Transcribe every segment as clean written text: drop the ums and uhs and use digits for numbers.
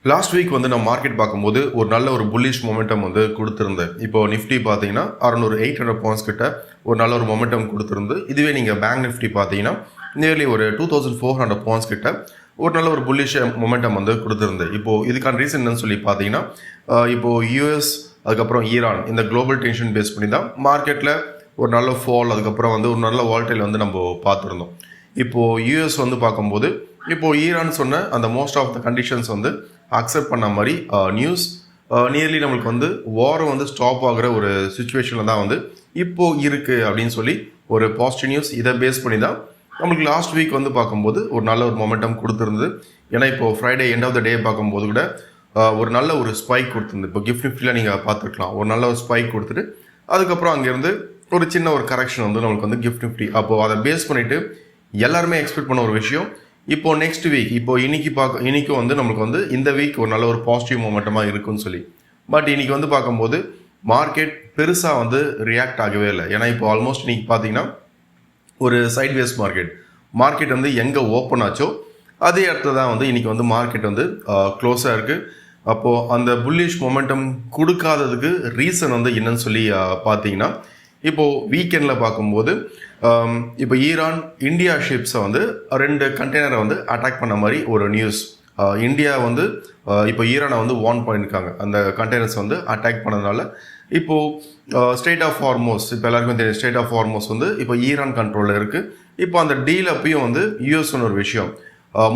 Last week வந்து நம்ம market பார்க்கும்போது ஒரு நல்ல ஒரு புல்லிஷ் மொமெண்டம் வந்து கொடுத்துருந்தேன். இப்போ நிஃப்டி பார்த்தீங்கன்னா அரௌண்ட் ஒரு 800 பாயிண்ட்ஸ் கிட்ட ஒரு நல்ல ஒரு மொமெண்டம் கொடுத்துருந்து. இதுவே நீங்கள் பேங்க் நிஃப்டி பார்த்தீங்கன்னா நியர்லி ஒரு 2400 பாயிண்ட்ஸ் கிட்ட ஒரு நல்ல ஒரு புல்லிஷ் மொமெண்டம் வந்து கொடுத்துருந்து. இப்போது இதுக்கான ரீசன் என்னன்னு சொல்லி பார்த்தீங்கன்னா இப்போது யூஎஸ் அதுக்கப்புறம் ஈரான் இந்த குளோபல் டென்ஷன் பேஸ் பண்ணி தான் மார்க்கெட்டில் ஒரு நல்ல ஃபால் அதுக்கப்புறம் வந்து ஒரு நல்ல வால்டைல் வந்து நம்ம பார்த்துருந்தோம். இப்போது யூஎஸ் வந்து பார்க்கும்போது இப்போது ஈரான் சொன்ன அந்த மோஸ்ட் ஆஃப் த கண்டிஷன்ஸ் வந்து அக்செப்ட் பண்ண மாதிரி நியூஸ் நியர்லி நம்மளுக்கு வந்து வாரம் வந்து ஸ்டாப் ஆகிற ஒரு சுச்சுவேஷனில் தான் வந்து இப்போது இருக்குது அப்படின்னு சொல்லி ஒரு பாசிட்டிவ் நியூஸ் இதை பேஸ் பண்ணி தான் நம்மளுக்கு லாஸ்ட் வீக் வந்து பார்க்கும்போது ஒரு நல்ல ஒரு மொமெண்டம் கொடுத்துருந்தது. ஏன்னா இப்போது ஃப்ரைடே எண்ட் ஆஃப் த டே பார்க்கும்போது கூட ஒரு நல்ல ஒரு ஸ்பைக் கொடுத்துருந்து. இப்போ கிஃப்ட் நிஃப்டியில் நீங்கள் பார்த்துருக்கலாம், ஒரு நல்ல ஒரு ஸ்பைக் கொடுத்துட்டு அதுக்கப்புறம் அங்கேருந்து ஒரு சின்ன ஒரு கரெக்ஷன் வந்து நம்மளுக்கு வந்து கிஃப்ட் நிஃப்டி. அப்போது அதை பேஸ் பண்ணிவிட்டு எல்லாருமே எக்ஸ்பெக்ட் பண்ண ஒரு விஷயம் இப்போ நெக்ஸ்ட் வீக் இப்போ இன்னைக்கும் வந்து நம்மளுக்கு வந்து இந்த வீக் ஒரு நல்ல ஒரு பாசிட்டிவ் மொமெண்டமாக இருக்குன்னு சொல்லி. பட் இன்னைக்கு வந்து பார்க்கும்போது மார்க்கெட் பெருசாக வந்து ரியாக்ட் ஆகவே இல்லை. ஏன்னா இப்போ ஆல்மோஸ்ட் இன்னைக்கு பார்த்தீங்கன்னா ஒரு சைட்வேஸ் மார்க்கெட் வந்து எங்கே ஓப்பன் ஆச்சோ அதே இடத்துல தான் வந்து இன்னைக்கு வந்து மார்க்கெட் வந்து க்ளோஸாக இருக்குது. அப்போது அந்த புல்லிஷ் மொமெண்டம் கொடுக்காததுக்கு ரீசன் வந்து என்னன்னு சொல்லி பார்த்தீங்கன்னா இப்போது வீக்கெண்டில் பார்க்கும்போது இப்போ ஈரான் இந்தியா ஷிப்ஸை வந்து 2 கண்டெய்னரை வந்து அட்டாக் பண்ண மாதிரி ஒரு நியூஸ். இந்தியா வந்து இப்போ ஈரானை வந்து வார்ன் பண்ணியிருக்காங்க அந்த கண்டெய்னர்ஸ் வந்து அட்டாக் பண்ணதுனால. இப்போது ஸ்டேட் ஆஃப் ஹார்மோஸ் இப்போ எல்லாருக்குமே தெரியும், ஸ்டேட் ஆஃப் ஹார்மோஸ் வந்து இப்போ ஈரான் கண்ட்ரோலில் இருக்குது. இப்போ அந்த டீல் அப்பயும் வந்து யூஎஸ்ன்னு ஒரு விஷயம்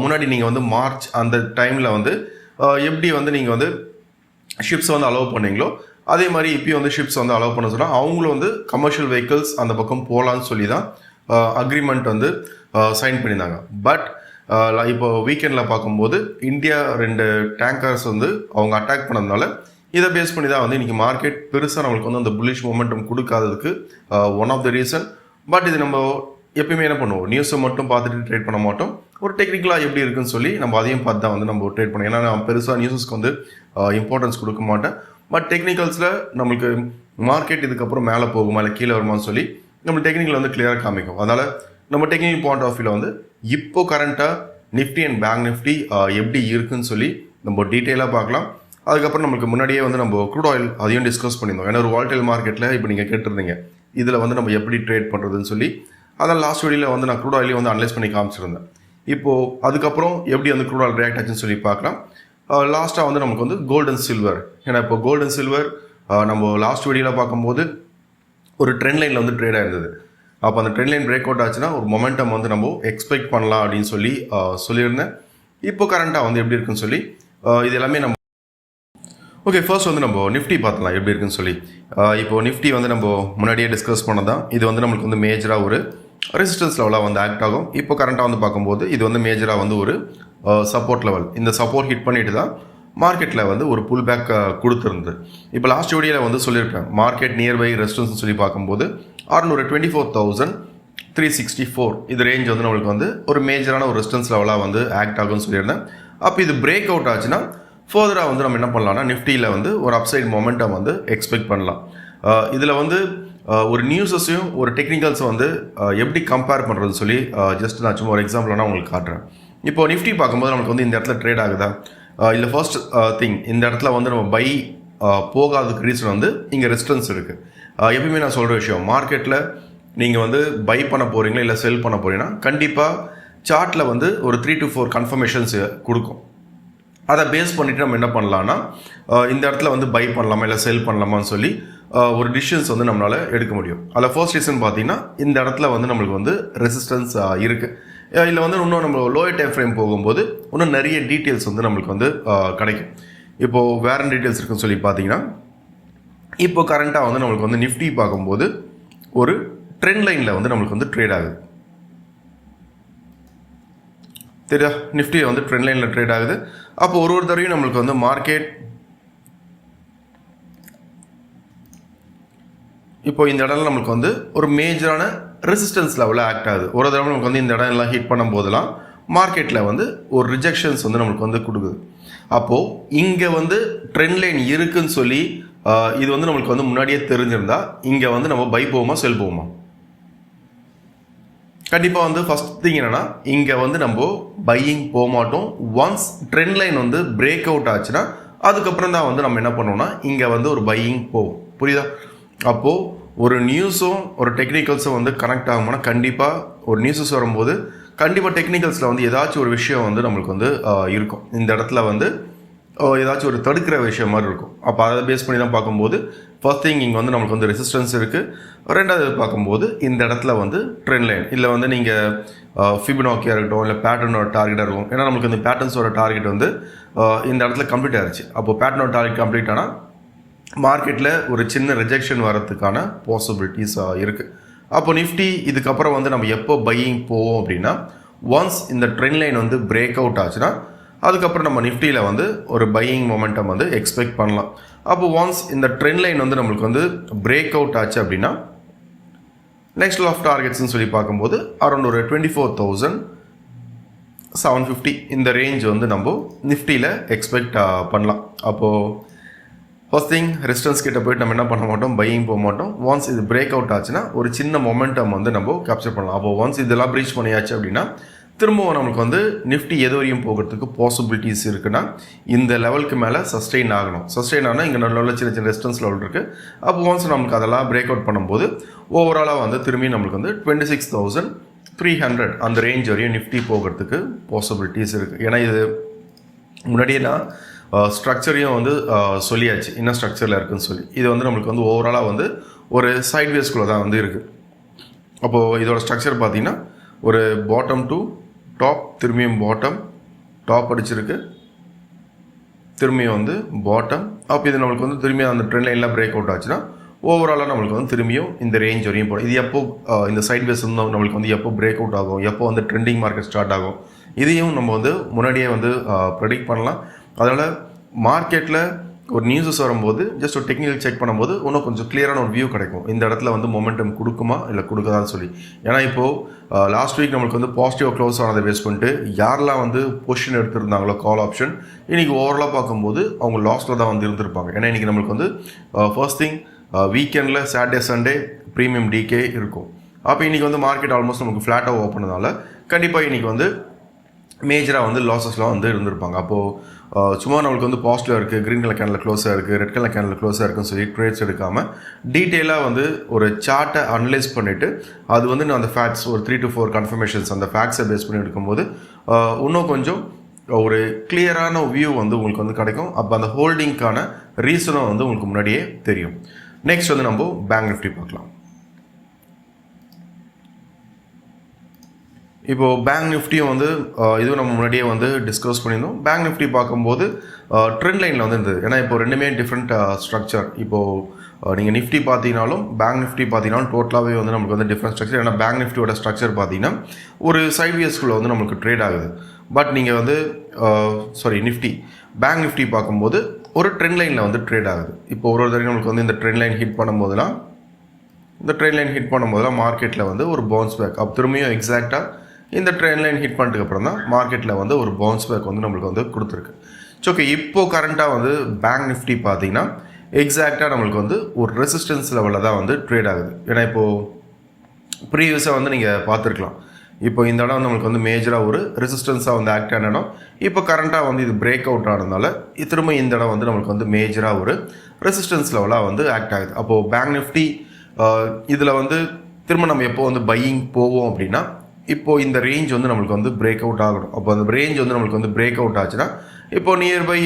முன்னாடி நீங்கள் வந்து மார்ச் அந்த டைமில் வந்து எப்படி வந்து நீங்கள் வந்து ஷிப்ஸை வந்து அலோவ் பண்ணீங்களோ அதே மாதிரி இப்பயும் வந்து ஷிப்ஸ் வந்து அலோவ் பண்ண சொன்னால் அவங்களும் வந்து கமர்ஷியல் வெஹிக்கிள்ஸ் அந்த பக்கம் போகலான்னு சொல்லி தான் அக்ரிமெண்ட் வந்து சைன் பண்ணியிருந்தாங்க. பட் இப்போ வீக்கெண்டில் பார்க்கும்போது இந்தியா 2 டேங்கர்ஸ் வந்து அவங்க அட்டாக் பண்ணதுனால இதை பேஸ் பண்ணி தான் வந்து இன்றைக்கி மார்க்கெட் பெருசாக நம்மளுக்கு வந்து அந்த புல்லிஷ் மொமெண்டம் கொடுக்காததுக்கு one of the reason. But இது நம்ம எப்பயுமே என்ன பண்ணுவோம், நியூஸை மட்டும் பார்த்துட்டு ட்ரேட் பண்ண மாட்டோம், ஒரு டெக்னிக்கலாக எப்படி இருக்குன்னு சொல்லி நம்ம அதையும் பார்த்து தான் வந்து நம்ம ட்ரேட் பண்ணுவோம். ஏன்னா நான் பெருசாக நியூஸஸ்க்கு வந்து இம்பார்ட்டன்ஸ் கொடுக்க மாட்டேன். பட் டெக்னிக்கல்ஸில் நம்மளுக்கு மார்க்கெட் இதுக்கப்புறம் மேலே போகுமா இல்லை கீழே வருமானு சொல்லி நம்ம டெக்னிக்கல் வந்து கிளியராக காமிக்கும். அதனால் நம்ம டெக்னிக்கல் பாயிண்ட் ஆஃப் வியூவில் வந்து இப்போ கரண்ட்டாக நிஃப்டி அண்ட் பேங்க் நிஃப்டி எப்படி இருக்குன்னு சொல்லி நம்ம டீட்டெயிலாக பார்க்கலாம். அதுக்கப்புறம் நம்மளுக்கு முன்னாடியே வந்து நம்ம க்ரூட் ஆயில் அதையும் டிஸ்கஸ் பண்ணியிருந்தோம். ஏன்னா ஒரு வால்டைல் மார்க்கெட்டில் இப்போ நீங்கள் கேட்டிருந்தீங்க இதில் வந்து நம்ம எப்படி ட்ரேட் பண்ணுறதுன்னு சொல்லி. அதான் லாஸ்ட் வீடியோவில் வந்து நான் க்ரூட் ஆயிலையும் வந்து அனலைஸ் பண்ணி காமிச்சிருந்தேன். இப்போது அதுக்கப்புறம் எப்படி வந்து க்ரூட் ஆயில் ரியாக்ட் ஆச்சுன்னு சொல்லி பார்க்கலாம். லாஸ்ட்டாக வந்து நமக்கு வந்து கோல்டு அண்ட் சில்வர். ஏன்னா இப்போ கோல்டு அண்ட் சில்வர் நம்ம லாஸ்ட் வீடியோவில் பார்க்கும்போது ஒரு ட்ரெண்ட் லைனில் வந்து ட்ரேட் ஆயிருந்தது. அப்போ அந்த ட்ரெண்ட் லைன் பிரேக் அவுட் ஆச்சுன்னா ஒரு மொமெண்டம் வந்து நம்ம எக்ஸ்பெக்ட் பண்ணலாம் அப்படின்னு சொல்லி சொல்லியிருந்தேன். இப்போ கரண்ட்டாக வந்து எப்படி இருக்குன்னு சொல்லி இது எல்லாமே நம்ம ஓகே. ஃபர்ஸ்ட் வந்து நம்ம நிஃப்டி பார்த்துலாம் எப்படி இருக்குன்னு சொல்லி. இப்போது நிஃப்டி வந்து நம்ம முன்னாடியே டிஸ்கஸ் பண்ணதான் இது வந்து நம்மளுக்கு வந்து மேஜராக ஒரு ரெசிஸ்டன்ஸ் லெவலாக வந்து ஆக்ட் ஆகும். இப்போ கரண்ட்டாக வந்து பார்க்கும்போது இது வந்து மேஜராக வந்து ஒரு சப்போர்ட் லெவல். இந்த சப்போர்ட் ஹிட் பண்ணிட்டு தான் மார்க்கெட்டில் வந்து ஒரு புல் பேக் கொடுத்துருந்தது. இப்போ லாஸ்ட் வீடியோவில் வந்து சொல்லியிருப்பேன் மார்க்கெட் நியர்பை ரெசிஸ்டன்ஸ் சொல்லி பார்க்கும்போது 24,364 இது ரேஞ்ச் வந்து நம்மளுக்கு வந்து ஒரு மேஜரான ஒரு ரெசிஸ்டன்ஸ் லெவலாக வந்து ஆக்ட் ஆகும்னு சொல்லியிருந்தேன். அப்போ இது பிரேக் அவுட் ஆச்சுன்னா ஃபர்தராக வந்து நம்ம என்ன பண்ணலாம்னா நிஃப்டியில் வந்து ஒரு அப்சைட் மொமெண்டம் வந்து எக்ஸ்பெக்ட் பண்ணலாம். இதில் வந்து ஒரு நியூஸஸையும் ஒரு டெக்னிக்கல்ஸும் வந்து எப்படி கம்பேர் பண்ணுறதுன்னு சொல்லி ஜஸ்ட் நான் சும்மா ஒரு எக்ஸாம்பிள் நான் உங்களுக்கு காட்டுறேன். இப்போ நிஃப்டி பார்க்கும்போது நமக்கு வந்து இந்த இடத்துல ட்ரேட் ஆகுதா இல்லை ஃபர்ஸ்ட் திங் இந்த இடத்துல வந்து நம்ம பை போகாததுக்கு ரீசன் வந்து இங்கே ரெசிஸ்டன்ஸ் இருக்குது. எப்பயுமே நான் சொல்கிற விஷயம் மார்க்கெட்டில் நீங்கள் வந்து பை பண்ண போகிறீங்களா இல்லை செல் பண்ண போகிறீங்கன்னா கண்டிப்பாக சார்ட்டில் வந்து ஒரு 3 to 4 கன்ஃபர்மேஷன்ஸ் கொடுக்கும். அதை பேஸ் பண்ணிவிட்டு நம்ம என்ன பண்ணலான்னா இந்த இடத்துல வந்து பை பண்ணலாமா இல்லை செல் பண்ணலாமான்னு சொல்லி ஒரு டிசிஷன்ஸ் வந்து நம்மளால் எடுக்க முடியும். அதில் ஃபர்ஸ்ட் ரீசன் பார்த்தீங்கன்னா இந்த இடத்துல வந்து நம்மளுக்கு வந்து ரெசிஸ்டன்ஸ் இருக்குது. இல்லை வந்து இன்னும் நம்ம லோயர் டைம் ஃப்ரேம் போகும்போது இன்னும் நிறைய டீட்டெயில்ஸ் வந்து நம்மளுக்கு வந்து கிடைக்கும். இப்போது வேறு டீட்டெயில்ஸ் இருக்குன்னு சொல்லி பார்த்தீங்கன்னா இப்போ கரண்ட்டாக வந்து நம்மளுக்கு வந்து நிஃப்டி பார்க்கும்போது ஒரு ட்ரெண்ட் லைனில் வந்து நம்மளுக்கு வந்து ட்ரேட் ஆகுது. தெரியா, நிஃப்டி வந்து ட்ரெண்ட் லைனில் ட்ரேட் ஆகுது. அப்போ ஒரு தடவையும் நம்மளுக்கு வந்து மார்க்கெட் இப்போ இந்த இடம்ல நம்மளுக்கு வந்து ஒரு மேஜரான ரெசிஸ்டன்ஸ் லெவலில் ஆக்ட் ஆகுது. ஒரு தடவை நமக்கு வந்து இந்த இடம் எல்லாம் ஹிட் பண்ணும் போதெல்லாம் மார்க்கெட்டில் வந்து ஒரு ரிஜெக்ஷன்ஸ் வந்து நம்மளுக்கு வந்து கொடுக்குது. அப்போது இங்கே வந்து ட்ரெண்ட் லைன் இருக்குன்னு சொல்லி இது வந்து நம்மளுக்கு வந்து முன்னாடியே தெரிஞ்சிருந்தா இங்கே வந்து நம்ம பை போவோமா செல் போவோமா? கண்டிப்பாக வந்து ஃபஸ்ட் திங் என்னென்னா இங்கே வந்து நம்ம பையிங் போக மாட்டோம். ஒன்ஸ் ட்ரெண்ட் லைன் வந்து பிரேக் அவுட் ஆச்சுன்னா அதுக்கப்புறம் தான் வந்து நம்ம என்ன பண்ணுவோம்னா இங்கே வந்து ஒரு பையிங் போகும். புரியுதா? அப்போது ஒரு நியூஸும் ஒரு டெக்னிக்கல்ஸும் வந்து கனெக்ட் ஆகும்னா கண்டிப்பாக ஒரு நியூஸஸ் வரும்போது கண்டிப்பாக டெக்னிக்கல்ஸில் வந்து ஏதாச்சும் ஒரு விஷயம் வந்து நம்மளுக்கு வந்து இருக்கும். இந்த இடத்துல வந்து ஏதாச்சும் ஒரு தடுக்கிற விஷயம் மாதிரி இருக்கும். அப்போ அதை பேஸ் பண்ணி தான் பார்க்கும்போது ஃபர்ஸ்ட் திங் இங்கே வந்து நம்மளுக்கு வந்து ரெசிஸ்டன்ஸ் இருக்குது. ரெண்டாவது பார்க்கும்போது இந்த இடத்துல வந்து ட்ரெண்ட் லைன் இல்லை வந்து நீங்கள் ஃபிபனாக்கியாக இருக்கட்டும் இல்லை பேட்டர்னோட டார்கெட்டாக இருக்கும். ஏன்னா நம்மளுக்கு இந்த பேட்டர்ன்ஸோட டார்கெட் வந்து இந்த இடத்துல கம்ப்ளீட் ஆகிடுச்சு. அப்போது பேட்டர்னோட டார்கெட் கம்ப்ளீட் ஆனால் மார்க்கெட்டில் ஒரு சின்ன ரிஜெக்ஷன் வரதுக்கான பாசிபிலிட்டிஸ் இருக்குது. அப்போ நிஃப்டி இதுக்கப்புறம் வந்து நம்ம எப்போ பையிங் போவோம் அப்படின்னா ஒன்ஸ் இந்த ட்ரெண்ட் லைன் வந்து பிரேக் அவுட் ஆச்சுன்னா அதுக்கப்புறம் நம்ம நிஃப்டியில் வந்து ஒரு பையிங் மொமெண்டம் வந்து எக்ஸ்பெக்ட் பண்ணலாம். அப்போ ஒன்ஸ் இந்த ட்ரெண்ட் லைன் வந்து நம்மளுக்கு வந்து பிரேக் அவுட் ஆச்சு அப்படின்னா நெக்ஸ்ட் லெவல் ஆஃப் டார்கெட்ஸ்னு சொல்லி பார்க்கும்போது அரௌண்ட் ஒரு 24,750 இந்த ரேஞ்ச் வந்து நம்ம நிஃப்டியில் எக்ஸ்பெக்ட் பண்ணலாம். அப்போது ஃபர்ஸ்ட் திங் ரெசிஸ்டன்ஸ் கிட்ட போயிட்டு நம்ம என்ன பண்ண மாட்டோம், பையிங் போக மாட்டோம். ஒன்ஸ் இது பிரேக் அவுட் ஆச்சுன்னா ஒரு சின்ன மொமெண்டம் வந்து நம்ம கேப்சர் பண்ணலாம். அப்போ ஒன்ஸ் இதெல்லாம் ப்ரீச் பண்ணியாச்சு அப்படின்னா திரும்பவும் நம்மளுக்கு வந்து நிஃப்டி எது வரையும் போகிறதுக்கு பாசிபிலிட்டிஸ் இருக்குன்னா இந்த லெவலுக்கு மேலே சஸ்டெயின் ஆகணும். சஸ்டெயின் ஆனால் இங்கே நல்ல சின்ன சின்ன ரெசிஸ்டன்ஸ் லெவல் இருக்குது. அப்போ ஒன்ஸ் நமக்கு அதெல்லாம் பிரேக் அவுட் பண்ணும்போது ஓவராலாக வந்து திரும்பி நம்மளுக்கு வந்து 26,300 அந்த ரேஞ்ச் வரையும் நிஃப்டி போகிறதுக்கு பாசிபிலிட்டிஸ் இருக்குது. ஏன்னா இது முன்னாடியே நான் ஸ்ட்ரக்சரையும் வந்து சொல்லியாச்சு என்ன ஸ்ட்ரக்சரில் இருக்குதுன்னு சொல்லி. இது வந்து நம்மளுக்கு வந்து ஓவராலாக வந்து ஒரு சைட்வேஸ்குள்ளே தான் வந்து இருக்குது. அப்போது இதோட ஸ்ட்ரக்சர் பார்த்திங்கன்னா ஒரு பாட்டம் டு டாப், திரும்பியும் பாட்டம், டாப் அடிச்சிருக்கு, திரும்பியும் வந்து பாட்டம். அப்போ இது நம்மளுக்கு வந்து திரும்பியும் அந்த ட்ரெண்ட் லைனில் பிரேக் அவுட் ஆச்சுன்னா ஓவராலாக நம்மளுக்கு வந்து திரும்பியும் இந்த ரேஞ்ச் வரையும் போடும். இது எப்போ இந்த சைட்வேஸ் வந்து நம்மளுக்கு வந்து எப்போ பிரேக் அவுட் ஆகும், எப்போ வந்து ட்ரெண்டிங் மார்க்கெட் ஸ்டார்ட் ஆகும், இதையும் நம்ம வந்து முன்னாடியே வந்து ப்ரெடிக்ட் பண்ணலாம். அதனால் மார்க்கெட்டில் ஒரு நியூஸஸ் வரும்போது ஜஸ்ட் ஒரு டெக்னிக்கல் செக் பண்ணும்போது இன்னும் கொஞ்சம் கிளியரான ஒரு வியூ கிடைக்கும். இந்த இடத்துல வந்து மொமெண்டம் கொடுக்குமா இல்லை கொடுக்காதான்னு சொல்லி. ஏன்னா இப்போது லாஸ்ட் வீக் நம்மளுக்கு வந்து பாசிட்டிவாக க்ளோஸ் ஆனதை பேஸ் பண்ணிட்டு யாரெல்லாம் வந்து பொசிஷன் எடுத்திருந்தாங்களோ கால் ஆப்ஷன் இன்றைக்கி ஓவராலாக பார்க்கும்போது அவங்க லாஸ்ட்டில் தான் வந்து இருந்திருப்பாங்க. ஏன்னா இன்றைக்கி நம்மளுக்கு வந்து ஃபர்ஸ்ட் திங் வீக்கெண்டில் சாட்டர்டே சண்டே ப்ரீமியம் டிகே இருக்கும். அப்போ இன்றைக்கி வந்து மார்க்கெட் ஆல்மோஸ்ட் நமக்கு ஃப்ளாட்டாக ஓப்பனதால கண்டிப்பாக இன்றைக்கி வந்து மேஜராக வந்து லாஸஸ்லாம் வந்து இருந்திருப்பாங்க. அப்போது சும்மா நம்மளுக்கு வந்து பாசிட்டிவாக இருக்குது, க்ரீன் கலர் கேனில் க்ளோஸாக இருக்குது, ரெட் கலர் கேனில் க்ளோஸாக இருக்குன்னு சொல்லி ட்ரேட்ஸ் எடுக்காமல் டீட்டெயிலாக வந்து ஒரு சார்ட்டை அனலைஸ் பண்ணிவிட்டு அது வந்து நான் அந்த ஃபேக்ட்ஸ் ஒரு 3 to 4 கன்ஃபர்மேஷன்ஸ் அந்த ஃபேக்ட்ஸை பேஸ் பண்ணி எடுக்கும்போது இன்னும் கொஞ்சம் ஒரு கிளியரான வியூ வந்து உங்களுக்கு வந்து கிடைக்கும். அப்போ அந்த ஹோல்டிங்க்கான ரீசனும் வந்து உங்களுக்கு முன்னாடியே தெரியும். நெக்ஸ்ட் வந்து நம்ம பேங்க் நிஃப்டி பார்க்கலாம். இப்போது பேங்க் நிஃப்டியும் வந்து இதுவும் நம்ம முன்னாடியே வந்து டிஸ்கஸ் பண்ணியிருந்தோம். பேங்க் நிஃப்டி பார்க்கும்போது ட்ரெண்ட் லைனில் வந்து இருந்தது. ஏன்னா இப்போ ரெண்டுமே டிஃப்ரெண்ட் ஸ்ட்ரக்சர். இப்போது நீங்கள் நிஃப்டி பார்த்தீங்கனாலும் பேங்க் நிஃப்டி பார்த்தீங்கன்னாலும் டோட்டலாகவே வந்து நமக்கு வந்து டிஃப்ரெண்ட் ஸ்ட்ரக்சர். ஏன்னா பேங்க் நிஃப்டியோட ஸ்ட்ரக்சர் பார்த்தீங்கன்னா ஒரு சைட்வேஸ்குள்ளே வந்து நம்மளுக்கு ட்ரேட் ஆகுது. பட் நீங்கள் வந்து நிஃப்டி பேங்க் நிஃப்டி பார்க்கும்போது ஒரு ட்ரெண்ட் லைனில் வந்து ட்ரேட் ஆகுது. இப்போ ஒரு தடவை நம்மளுக்கு வந்து இந்த ட்ரெண்ட் லைன் ஹிட் பண்ணும்போதெல்லாம் மார்க்கெட்டில் வந்து ஒரு பவுன்ஸ் பேக் அப்போ திரும்பியும் எக்ஸாக்டாக இந்த ட்ரெண்ட் லைன் ஹிட் பண்ணிட்டு அப்புறம் தான் மார்க்கெட்டில் வந்து ஒரு பவுன்ஸ் பேக் வந்து நம்மளுக்கு வந்து கொடுத்துருக்கு. ஓகே, இப்போது கரண்ட்டாக வந்து பேங்க் நிஃப்டி பார்த்தீங்கன்னா எக்ஸாக்டாக நம்மளுக்கு வந்து ஒரு ரெசிஸ்டன்ஸ் லெவலில் தான் வந்து ட்ரேட் ஆகுது. ஏன்னா இப்போது ப்ரீவியஸாக வந்து நீங்கள் பார்த்துருக்கலாம். இப்போ இந்த இடம் வந்து நம்மளுக்கு வந்து மேஜராக ஒரு ரெசிஸ்டன்ஸாக வந்து ஆக்ட் ஆன இடம். இப்போ கரண்ட்டாக வந்து இது பிரேக் அவுட் ஆனதுனால திரும்ப இந்த இடம் வந்து நம்மளுக்கு வந்து மேஜராக ஒரு ரெசிஸ்டன்ஸ் லெவலாக வந்து ஆக்ட் ஆகுது. அப்போது பேங்க் நிஃப்டி இதில் வந்து திரும்ப நம்ம எப்போ வந்து பையிங் போவோம் அப்படின்னா இப்போது இந்த ரேஞ்ச் வந்து நம்மளுக்கு வந்து பிரேக் அவுட் ஆகணும். அப்போ அந்த ரேஞ்ச் வந்து நம்மளுக்கு வந்து பிரேக் அவுட் ஆச்சுன்னா இப்போது நியர்பை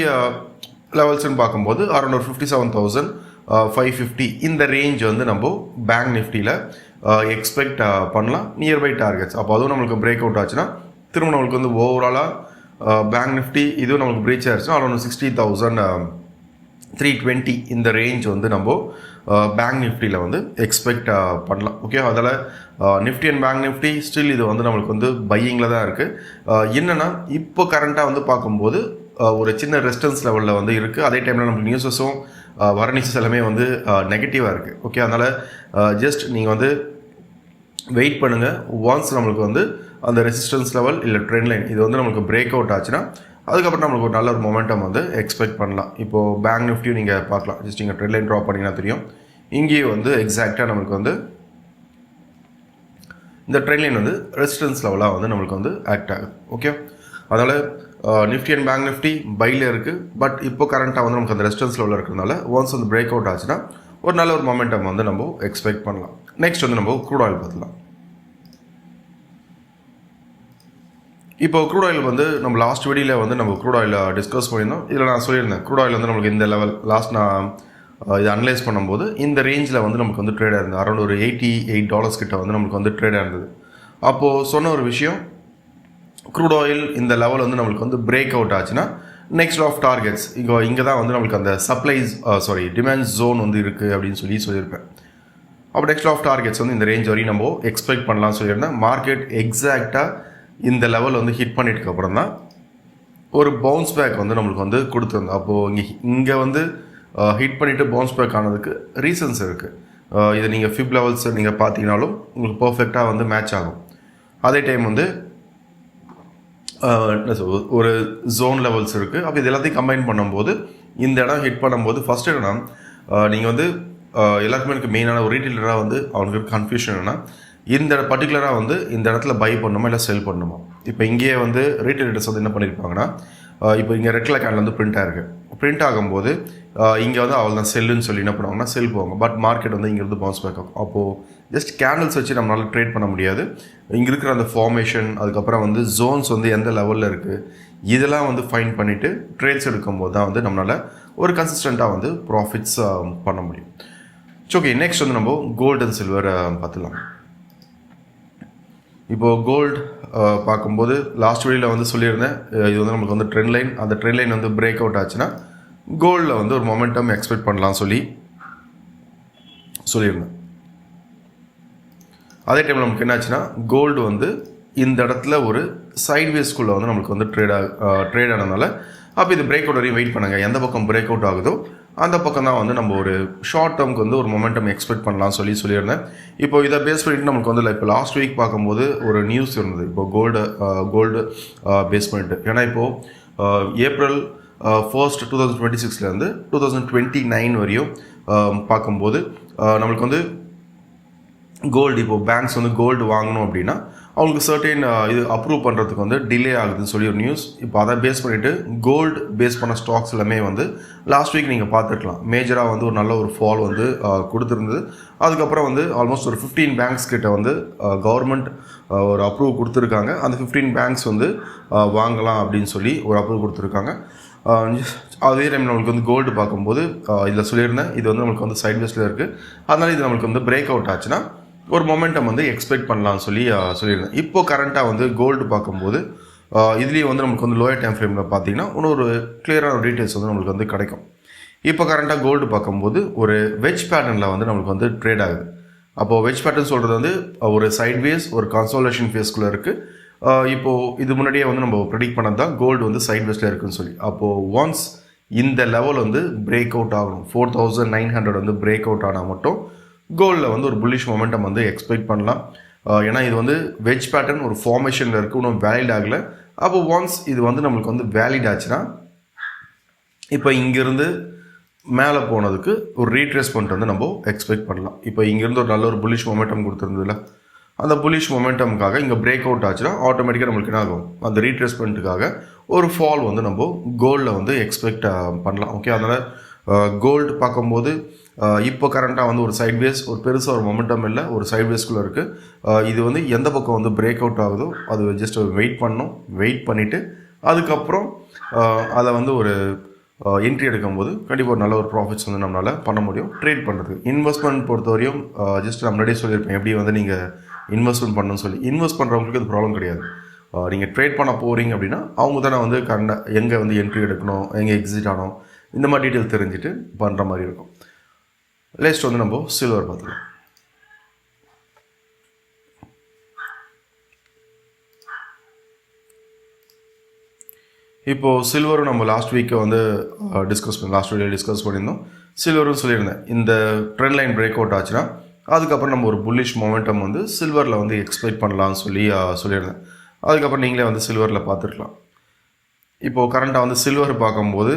லெவல்ஸ்ன்னு பார்க்கும்போது அரௌண்ட் ஒரு 57,550 இந்த ரேஞ்ச் வந்து நம்ம பேங்க் நிஃப்டியில் எக்ஸ்பெக்ட் பண்ணலாம் நியர்பை டார்கெட்ஸ். அப்போ அதுவும் நம்மளுக்கு பிரேக் அவுட் ஆச்சுன்னா திரும்ப நம்மளுக்கு வந்து ஓவராலாக பேங்க் நிஃப்டி இதுவும் நம்மளுக்கு பிரீச் ஆகிடுச்சுன்னா அரௌண்ட் 60,320 இந்த ரேஞ்ச் வந்து நம்ம பேங்க் நிஃப்டியில் வந்து எக்ஸ்பெக்ட் பண்ணலாம். ஓகே, அதில் Nifty and bank Nifty still இது வந்து நம்மளுக்கு வந்து பையிங்கில் தான் இருக்குது. என்னென்னா இப்போ கரண்ட்டாக வந்து பார்க்கும்போது ஒரு சின்ன ரெசிஸ்டன்ஸ் லெவலில் வந்து இருக்குது. அதே டைமில் நமக்கு நியூஸஸும் வர நியூஸஸ் எல்லாமே வந்து நெகட்டிவாக இருக்குது. ஓகே, அதனால் ஜஸ்ட் நீங்கள் வந்து வெயிட் பண்ணுங்கள். ஒன்ஸ் நம்மளுக்கு வந்து அந்த ரெசிஸ்டன்ஸ் லெவல் இல்லை ட்ரெண்ட் லைன் இது வந்து நம்மளுக்கு பிரேக் அவுட் ஆச்சுன்னா அதுக்கப்புறம் நம்மளுக்கு ஒரு நல்ல ஒரு மொமெண்டம் வந்து எக்ஸ்பெக்ட் பண்ணலாம். இப்போது பேங்க் நிஃப்டியும் நீங்கள் பார்க்கலாம். ஜஸ்ட் நீங்கள் ட்ரெண்ட் லைன் ட்ரா பண்ணிங்கன்னா தெரியும். இங்கேயே வந்து எக்ஸாக்டாக நம்மளுக்கு வந்து இந்த ட்ரெண்ட் லைன் வந்து ரெசிஸ்டன்ஸ் லெவலாக வந்து நம்மளுக்கு வந்து ஆக்ட் ஆகுது. ஓகே, அதனால் நிஃப்டி அண்ட் பேங்க் நிஃப்டி பையில் இருக்குது. பட் இப்போ கரண்ட்டாக வந்து நமக்கு அந்த ரெசிஸ்டன்ஸ் லெவலில் இருக்கிறதுனால ஒன்ஸ் வந்து பிரேக் அவுட் ஆச்சுன்னா ஒரு நல்ல ஒரு மொமெண்டம் வந்து நம்ம எக்ஸ்பெக்ட் பண்ணலாம். நெக்ஸ்ட் வந்து நம்ம க்ரூட் ஆயில் பார்த்துலாம். இப்போ க்ரூட் ஆயில் வந்து நம்ம லாஸ்ட் வீடியோவில் வந்து நம்ம க்ரூட் ஆயில் டிஸ்கஸ் பண்ணியிருந்தோம். இதில் நான் சொல்லியிருந்தேன் க்ரூட் ஆயில் வந்து நம்மளுக்கு இந்த லெவல் லாஸ்ட் நான் இதை அனலைஸ் பண்ணும்போது இந்த ரேஞ்சில் வந்து நமக்கு வந்து ட்ரேடாக இருந்தது. அரௌண்ட் ஒரு $88 கிட்ட வந்து நமக்கு வந்து ட்ரேடாக இருந்தது. அப்போது சொன்ன ஒரு விஷயம், க்ரூட் ஆயில் இந்த லெவல் வந்து நம்மளுக்கு வந்து பிரேக் அவுட் ஆச்சுன்னா நெக்ஸ்ட் ஆஃப் டார்கெட்ஸ் இங்கே தான் வந்து நம்மளுக்கு அந்த டிமாண்ட் ஜோன் வந்து இருக்குது அப்படின்னு சொல்லியிருப்பேன். அப்போ நெக்ஸ்ட் ஆஃப் டார்கெட்ஸ் வந்து இந்த ரேஞ்ச் வரையும் நம்ம எக்ஸ்பெக்ட் பண்ணலாம்னு சொல்லியிருந்தேன். மார்க்கெட் எக்ஸாக்டாக இந்த லெவல் வந்து ஹிட் பண்ணிட்டு அப்புறம் தான் ஒரு பவுன்ஸ் பேக் வந்து நம்மளுக்கு வந்து கொடுத்துருந்தோம். அப்போது இங்கே வந்து ஹிட் பண்ணிவிட்டு பவுன்ஸ் பேக் ஆனதுக்கு ரீசன்ஸ் இருக்குது. இதை நீங்கள் ஃபிப் லெவல்ஸ் நீங்கள் பார்த்தீங்கனாலும் உங்களுக்கு பர்ஃபெக்டாக வந்து மேட்ச் ஆகும். அதே டைம் வந்து ஒரு ஜோன் லெவல்ஸ் இருக்குது. அப்போ இது எல்லாத்தையும் கம்பைன் பண்ணும்போது இந்த இடம் ஹிட் பண்ணும்போது ஃபஸ்ட்டு என்னன்னா நீங்கள் வந்து எல்லாருக்குமே எனக்கு மெயினான ஒரு ரீட்டெயிலராக வந்து அவங்களுக்கு கன்ஃபியூஷன் என்னென்னா இந்த பர்டிகுலராக வந்து இந்த இடத்துல பை பண்ணணுமா இல்லை செல் பண்ணணுமா. இப்போ இங்கேயே வந்து ரீட்டெயிலர்ஸ் வந்து என்ன பண்ணியிருப்பாங்கன்னா இப்போ இங்கே ரெட் கலர் கேண்டில் வந்து பிரிண்ட் ஆகிருக்கு. பிரிண்ட் ஆகும்போது இங்கே வந்து அவள் தான் செல்லுன்னு சொல்லி என்ன பண்ணுவாங்கன்னா செல் போவாங்க. பட் மார்க்கெட் வந்து இங்கேருந்து பவுன்ஸ் பேக் ஆகும். அப்போது ஜஸ்ட் கேண்டில்ஸ் வச்சு நம்மளால் ட்ரேட் பண்ண முடியாது. இங்கே இருக்கிற அந்த ஃபார்மேஷன், அதுக்கப்புறம் வந்து ஜோன்ஸ் வந்து எந்த லெவலில் இருக்குது, இதெல்லாம் வந்து ஃபைன் பண்ணிவிட்டு ட்ரேட்ஸ் எடுக்கும்போது தான் வந்து நம்மளால் ஒரு கன்சிஸ்டண்ட்டாக வந்து ப்ராஃபிட்ஸ் பண்ண முடியும். ஓகே, நெக்ஸ்ட் வந்து நம்ம கோல்டு அண்ட் சில்வர் பார்த்துக்கலாம். இப்போது கோல்டு பார்க்கும்போது லாஸ்ட் வீடியோவில் வந்து சொல்லியிருந்தேன், இது வந்து நமக்கு வந்து ட்ரெண்ட் லைன், அந்த ட்ரெண்ட் லைன் வந்து பிரேக் அவுட் ஆச்சுன்னா கோல்டில் வந்து ஒரு மொமெண்டம் எக்ஸ்பெக்ட் பண்ணலாம் சொல்லியிருந்தேன். அதே டைமில் நமக்கு என்னாச்சுன்னா கோல்டு வந்து இந்த இடத்துல ஒரு சைட்வேஸ்குள்ளே வந்து நம்மளுக்கு வந்து ட்ரேட் ஆனதுனால அப்போ இது பிரேக் அவுட் வரையும் வெயிட் பண்ணுங்கள். எந்த பக்கம் பிரேக் அவுட் ஆகுதோ அந்த பக்கம் தான் வந்து நம்ம ஒரு ஷார்ட் டேர்முக்கு வந்து ஒரு மொமெண்டம் எக்ஸ்பெக்ட் பண்ணலாம் சொல்லியிருந்தேன். இப்போ இதை பேஸ் பண்ணிட்டு நமக்கு வந்து இப்போ லாஸ்ட் வீக் பார்க்கும்போது ஒரு நியூஸ் இருந்தது. இப்போ கோல்டு பேஸ் பண்ணிட்டு, ஏன்னா இப்போது ஏப்ரல் 1 2026 2029 வரையும் பார்க்கும்போது நம்மளுக்கு வந்து கோல்டு, இப்போது பேங்க்ஸ் வந்து கோல்டு வாங்கணும் அப்படின்னா அவங்களுக்கு சர்டைன் இது அப்ரூவ் பண்ணுறதுக்கு வந்து டிலே ஆகுதுன்னு சொல்லி ஒரு நியூஸ். இப்போ அதை பேஸ் பண்ணிவிட்டு கோல்டு பேஸ் பண்ண ஸ்டாக்ஸ் எல்லாமே வந்து லாஸ்ட் வீக் நீங்கள் பார்த்துருக்கலாம். மேஜராக வந்து ஒரு நல்ல ஒரு ஃபால் வந்து கொடுத்துருந்தது. அதுக்கப்புறம் வந்து ஆல்மோஸ்ட் ஒரு 15 பேங்க்ஸ் கிட்ட வந்து கவர்மெண்ட் ஒரு அப்ரூவ் கொடுத்துருக்காங்க. அந்த 15 பேங்க்ஸ் வந்து வாங்கலாம் அப்படின்னு சொல்லி ஒரு அப்ரூவ் கொடுத்துருக்காங்க. அதே டைம் நம்மளுக்கு வந்து கோல்டு பார்க்கும்போது இதில் சொல்லியிருந்தேன், இது வந்து நம்மளுக்கு வந்து சைட்வேஸில் இருக்குது. அதனால் இது நம்மளுக்கு வந்து பிரேக் அவுட் ஆச்சுன்னா ஒரு மொமெண்டம் வந்து எக்ஸ்பெக்ட் பண்ணலாம்னு சொல்லியிருந்தேன். இப்போ கரண்ட்டாக வந்து கோல்டு பார்க்கும்போது இதுலேயும் வந்து நமக்கு வந்து லோயர் டைம் ஃப்ரேமில் பார்த்தீங்கன்னா இன்னொரு கிளியரான டீட்டெயில்ஸ் வந்து நம்மளுக்கு வந்து கிடைக்கும். இப்போ கரண்ட்டாக கோல்டு பார்க்கும்போது ஒரு வெஜ் பேட்டர்னில் வந்து நம்மளுக்கு வந்து ட்ரேட் ஆகுது. அப்போது வெஜ் பேட்டர்ன் சொல்கிறது வந்து ஒரு சைட்வேஸ் ஒரு கன்சாலிடேஷன் ஃபேஸ்குள்ளே இருக்குது. இப்போது இது முன்னாடியே வந்து நம்ம ப்ரெடிக்ட் பண்ணது தான் கோல்டு வந்து சைட்வேஸில் இருக்குதுன்னு சொல்லி. அப்போது ஒன்ஸ் இந்த லெவல் வந்து பிரேக் அவுட் ஆகணும், 4900 வந்து பிரேக் அவுட் ஆனால் மட்டும் கோல்டில் வந்து ஒரு புல்லிஷ் மொமெண்டம் வந்து எக்ஸ்பெக்ட் பண்ணலாம். ஏன்னா இது வந்து வெஜ் பேட்டர்ன் ஒரு ஃபார்மேஷனில் இருக்குது, இன்னும் வேலிட் ஆகலை. அப்போ ஒன்ஸ் இது வந்து நம்மளுக்கு வந்து வேலிட் ஆச்சுன்னா இப்போ இங்கேருந்து மேலே போனதுக்கு ஒரு ரீட்ரேஸ்மெண்ட் வந்து நம்ம எக்ஸ்பெக்ட் பண்ணலாம். இப்போ இங்கேருந்து ஒரு நல்ல ஒரு புல்லிஷ் மொமெண்டம் கொடுத்துருந்ததுல, அந்த புல்லிஷ் மொமெண்டமுக்காக இங்கே பிரேக் அவுட் ஆச்சுன்னா ஆட்டோமேட்டிக்காக நம்மளுக்கு என்ன ஆகும், அந்த ரீட்ரேஸ்மெண்ட்டுக்காக ஒரு ஃபால் வந்து நம்ம கோல்டில் வந்து எக்ஸ்பெக்ட் பண்ணலாம். ஓகே, அதனால் கோல்டு பார்க்கும்போது இப்போ கரண்ட்டாக வந்து ஒரு சைட்வேஸ், ஒரு பெருசாக ஒரு மொமெண்டம் இல்லை, ஒரு சைட்வேஸ்குள்ளே இருக்குது. இது வந்து எந்த பக்கம் வந்து பிரேக் அவுட் ஆகுதோ அது ஜஸ்ட் வெயிட் பண்ணிவிட்டு அதுக்கப்புறம் அதை வந்து ஒரு என்ட்ரி எடுக்கும்போது கண்டிப்பாக ஒரு நல்ல ஒரு ப்ராஃபிட்ஸ் வந்து நம்மளால் பண்ண முடியும். ட்ரேட் பண்ணுறதுக்கு இன்வெஸ்ட்மெண்ட் பொறுத்தவரையும் ஜஸ்ட் நான் முன்னாடியே சொல்லியிருப்பேன் எப்படி வந்து நீங்கள் இன்வெஸ்ட்மெண்ட் பண்ணணும்னு சொல்லி. இன்வெஸ்ட் பண்ணுறவங்களுக்கு அது ப்ராப்ளம் கிடையாது. நீங்கள் ட்ரேட் பண்ண போகிறீங்க அப்படின்னா அவங்க தானே வந்து எங்கே வந்து என்ட்ரி எடுக்கணும், எங்கே எக்ஸிட் ஆகணும், இந்த மாதிரி டீட்டெயில் தெரிஞ்சுட்டு பண்ணுற மாதிரி இருக்கும். நெக்ஸ்ட் வந்து நம்ம சில்வர் பார்த்துக்கலாம். இப்போது சில்வரும் நம்ம லாஸ்ட் வீக்கை வந்து லாஸ்ட் வீடியோ டிஸ்கஸ் பண்ணியிருந்தோம். சில்வரும் சொல்லியிருந்தேன், இந்த ட்ரெண்ட் லைன் பிரேக் அவுட் ஆச்சுன்னா அதுக்கப்புறம் நம்ம ஒரு புல்லிஷ் மொமெண்டம் வந்து சில்வரில் வந்து எக்ஸ்பெக்ட் பண்ணலாம்னு சொல்லியிருந்தேன். அதுக்கப்புறம் நீங்களே வந்து சில்வரில் பார்த்துருக்கலாம். இப்போது கரண்ட்டாக வந்து சில்வர் பார்க்கும்போது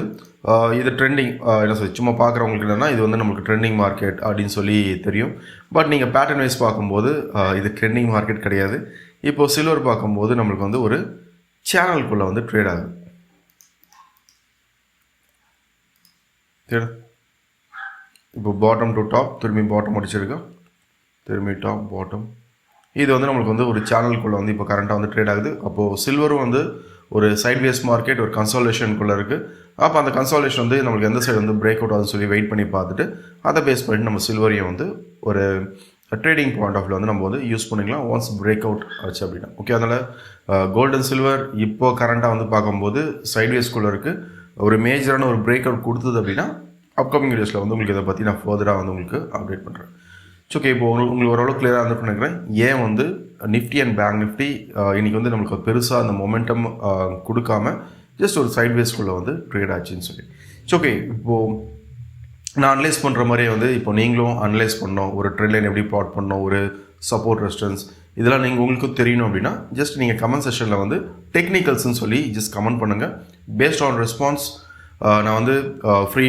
இது ட்ரெண்டிங் என்ன சொல்லி சும்மா பார்க்குறவங்களுக்கு என்னென்னா இது வந்து நம்மளுக்கு ட்ரெண்டிங் மார்க்கெட் அப்படின்னு சொல்லி தெரியும். பட் நீங்கள் பேட்டர்ன் வைஸ் பார்க்கும்போது இது ட்ரெண்டிங் மார்க்கெட் கிடையாது. இப்போது சில்வர் பார்க்கும்போது நம்மளுக்கு வந்து ஒரு சேனலுக்குள்ளே வந்து ட்ரேட் ஆகுது. இப்போ பாட்டம் டு டாப், திரும்பி பாட்டம் முடிச்சிருக்கோம், திரும்பி டாப் பாட்டம். இது வந்து நம்மளுக்கு வந்து ஒரு சேனலுக்குள்ளே வந்து இப்போ கரண்ட்டாக வந்து ட்ரேட் ஆகுது. அப்போது சில்வரும் வந்து ஒரு சைட்வேஸ் மார்க்கெட், ஒரு கன்சாலேஷனுக்குள்ளே இருக்குது. அப்போ அந்த கன்சாலேஷன் வந்து நம்மளுக்கு எந்த சைடு வந்து பிரேக் அவுட் ஆகுதுன்னு சொல்லி வெயிட் பண்ணி பார்த்துட்டு அதை பேஸ் பண்ணி நம்ம சில்வரையும் வந்து ஒரு ட்ரேடிங் பாயிண்ட் ஆஃப் வியூ வந்து நம்ம வந்து யூஸ் பண்ணிக்கலாம் ஒன்ஸ் பிரேக் அவுட் ஆச்சு அப்படின்னா. ஓகே, அதனால் கோல்டு அண்ட் சில்வர் இப்போ கரண்ட்டாக வந்து பார்க்கும்போது சைட்வேஸ்குள்ளே இருக்குது. ஒரு மேஜரான ஒரு பிரேக் அவுட் கொடுத்தது அப்படின்னா அப்கமிங் வீடியோஸில் வந்து உங்களுக்கு இதை பற்றி நான் ஃபர்தராக வந்து உங்களுக்கு அப்டேட் பண்ணுறேன். ஓகே, இப்போ உங்களுக்கு ஓரளவு கிளியராக வந்து நினைக்கிறேன் ஏன் வந்து நிஃப்டி அண்ட் பேங்க் நிஃப்டி இன்றைக்கி வந்து நம்மளுக்கு பெருசாக அந்த மொமெண்டம் கொடுக்காம ஜஸ்ட் ஒரு சைட்வேஸ்குள்ளே வந்து ட்ரேட் ஆச்சுன்னு சொல்லி. ஓகே, இப்போது நான் அனலைஸ் பண்ணுற மாதிரியே வந்து இப்போ நீங்களும் அனலைஸ் பண்ணோம், ஒரு ட்ரெண்ட் லைன் எப்படி ப்ளாட் பண்ணோம், ஒரு சப்போர்ட் ரெசிஸ்டன்ஸ் இதெல்லாம் நீங்கள் உங்களுக்கு தெரியணும் அப்படின்னா ஜஸ்ட் நீங்கள் கமெண்ட் செஷனில் வந்து டெக்னிக்கல்ஸ்ன்னு சொல்லி ஜஸ்ட் கமெண்ட் பண்ணுங்கள். பேஸ்ட் ஆன் ரெஸ்பான்ஸ் நான் வந்து ஃப்ரீ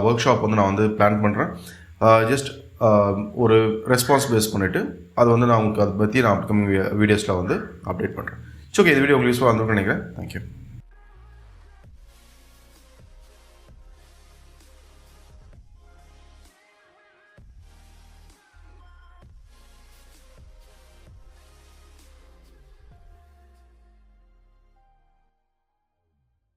ஒர்க் ஷாப் வந்து நான் வந்து பிளான் பண்ணுறேன். ஜஸ்ட் ஒரு ரெஸ்பான்ஸ் பேஸ் பண்ணிவிட்டு அது வந்து நான் உங்களுக்கு அதை பற்றி நான் அப்கமிங் வீடியோஸில் வந்து அப்டேட் பண்ணுறேன். ஓகே, இந்த வீடியோ உங்களுக்கு யூஸ்ஃபுல்லாக இருந்திருக்குன்னு நினைக்கிறேன். தேங்க்யூ.